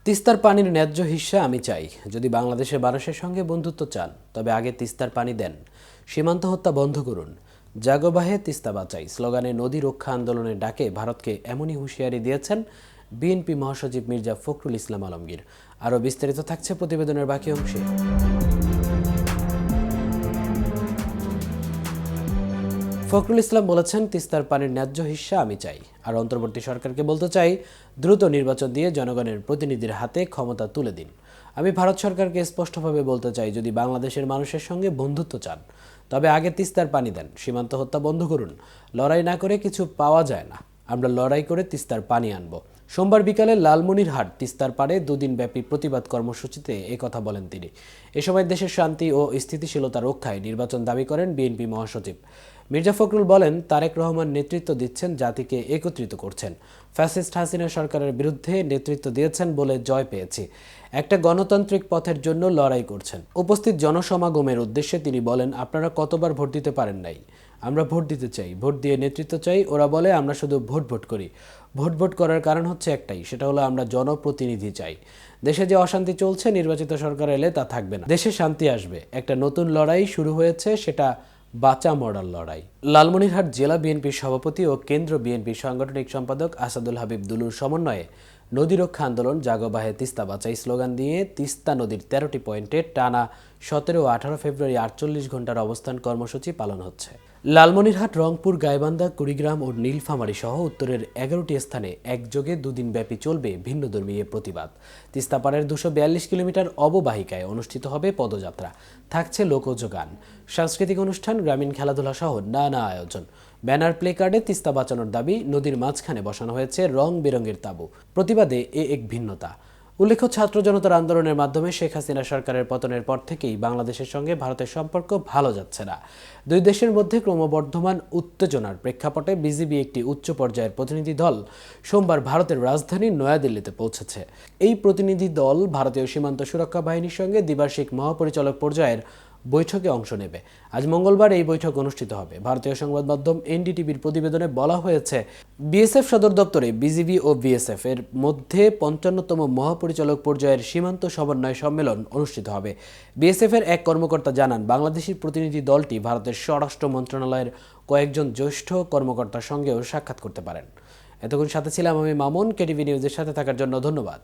তিস্তার পানির ন্যায্য হিস্সা আমি চাই। যদি বাংলাদেশের মানুষের সঙ্গে বন্ধুত্ব চান তবে আগে তিস্তার পানি দেন। সীমান্ত হত্যা বন্ধ করুন। জাগো বাহে তিস্তা বাঁচাই স্লোগানে নদী রক্ষা আন্দোলনের ডাকে ভারতকে এমনই হুঁশিয়ারি দিয়েছেন বিএনপি মহাসচিব মির্জা ফখরুল ইসলাম আলমগীর। আরও বিস্তারিত থাকছে প্রতিবেদনের বাকি অংশে। ফখরুল ইসলাম বলেছেন, তিস্তার পানির ন্যায্য হিস্সা আমি চাই। আর অন্তর্বর্তী সরকারকে বলতে চাই, দ্রুত নির্বাচন দিয়ে জনগণের প্রতিনিধির হাতে ক্ষমতা তুলে দিন। আমি ভারত সরকারকে স্পষ্টভাবে বলতে চাই, যদি বাংলাদেশের মানুষের সঙ্গে বন্ধুত্ব চান তবে আগে তিস্তার পানি দেন। সীমান্ত হত্যা বন্ধ করুন। লড়াই না করে কিছু পাওয়া যায় না, আমরা লড়াই করে তিস্তার পানি আনব। সোমবার বিকালে লালমনিরহাট তিস্তার পাড়ে দুদিনব্যাপী প্রতিবাদ কর্মসূচিতে একথা বলেন তিনি। এ সময় দেশের শান্তি ও স্থিতিশীলতা রক্ষায় নির্বাচন দাবি করেন বিএনপি মহাসচিব। মির্জা ফখরুল বলেন, তারেক রহমান নেতৃত্ব দিচ্ছেন, জাতিকে একত্রিত করছেন। ফ্যাসিস্ট হাসিনা সরকারের বিরুদ্ধে নেতৃত্ব দিয়েছেন বলে জয় পেয়েছি। একটা গণতান্ত্রিক পথের জন্য লড়াই করছেন। উপস্থিত জনসমাগমের উদ্দেশ্যে তিনি বলেন, আপনারা কতবার ভোট দিতে পারেন নাই, আমরা ভোট দিতে চাই, ভোট দিয়ে নেতৃত্ব চাই। ওরা বলে আমরা শুধু ভোট করি। ভোট করার কারণ হচ্ছে একটাই, সেটা হলো আমরা জনপ্রতিনিধি চাই। দেশে যে অশান্তি চলছে, নির্বাচিত সরকার এলে তা থাকবে না, দেশে শান্তি আসবে। একটা নতুন লড়াই শুরু হয়েছে, সেটা বাঁচা মরার লড়াই। লালমনিরহাট জেলা বিএনপির সভাপতি ও কেন্দ্র বিএনপির সাংগঠনিক সম্পাদক আসাদুল হাবিব দুলুর সমন্বয়ে নদী রক্ষা আন্দোলন জাগো বাহে তিস্তা বাঁচাই স্লোগান দিয়ে তিস্তা নদীর 13টি পয়েন্টে টানা 17 ও 18 ফেব্রুয়ারি 48 ঘন্টার অবস্থান কর্মসূচি পালন হচ্ছে। লালমনিরহাট, রংপুর, গাইবান্ধা, কুড়িগ্রাম ও নীলফামারী সহ উত্তরের 11টি স্থানে একযোগে দুদিনব্যাপী চলবে ভিন্নধর্মী এ প্রতিবাদ। তিস্তাপাড়ের 242 কিলোমিটার অববাহিকায় অনুষ্ঠিত হবে পদযাত্রা, থাকছে লোকজ গান, সাংস্কৃতিক অনুষ্ঠান, গ্রামীণ খেলাধুলা সহ নানা আয়োজন। ব্যানার, প্লেকার্ডে তিস্তা বাঁচানোর দাবি, নদীর মাঝখানে বসানো হয়েছে রং বেরঙের তাঁবু। প্রতিবাদে এক ভিন্নতা। উল্লেখ্য, ছাত্র জনতার আন্দোলনের মাধ্যমে শেখ হাসিনা সরকারের পতনের পর থেকেই বাংলাদেশের সঙ্গে ভারতের সম্পর্ক ভালো যাচ্ছে না। দুই দেশের মধ্যে ক্রমবর্ধমান উত্তেজনার প্রেক্ষাপটে বিজিবি একটি উচ্চ পর্যায়ের প্রতিনিধি দল সোমবার ভারতের রাজধানী নয়াদিল্লিতে পৌঁছেছে। এই প্রতিনিধি দল ভারতীয় সীমান্ত সুরক্ষা বাহিনীর সঙ্গে দ্বিবার্ষিক মহাপরিচালক পর্যায়ের বৈঠকে অংশ নেবে। আজ মঙ্গলবার এই বৈঠক অনুষ্ঠিত হবে। ভারতীয় সংবাদ মাধ্যম এনডিটিভির প্রতিবেদনে বলা হয়েছে, বিএসএফ সদর দপ্তরে বিজিবি ও বিএসএফ এর মধ্যে 55তম মহাপরিচালক পর্যায়ের সীমান্ত সমন্বয় সম্মেলন অনুষ্ঠিত হবে। বিএসএফ এর এক কর্মকর্তা জানান, বাংলাদেশি প্রতিনিধি দলটি ভারতের স্বরাষ্ট্র মন্ত্রণালয়ের কয়েকজন জ্যেষ্ঠ কর্মকর্তার সঙ্গেও সাক্ষাৎ করতে পারেন। এতক্ষণ সাথে ছিলাম আমি মামুন। কেটিভি নিউজের সাথে থাকার জন্য ধন্যবাদ।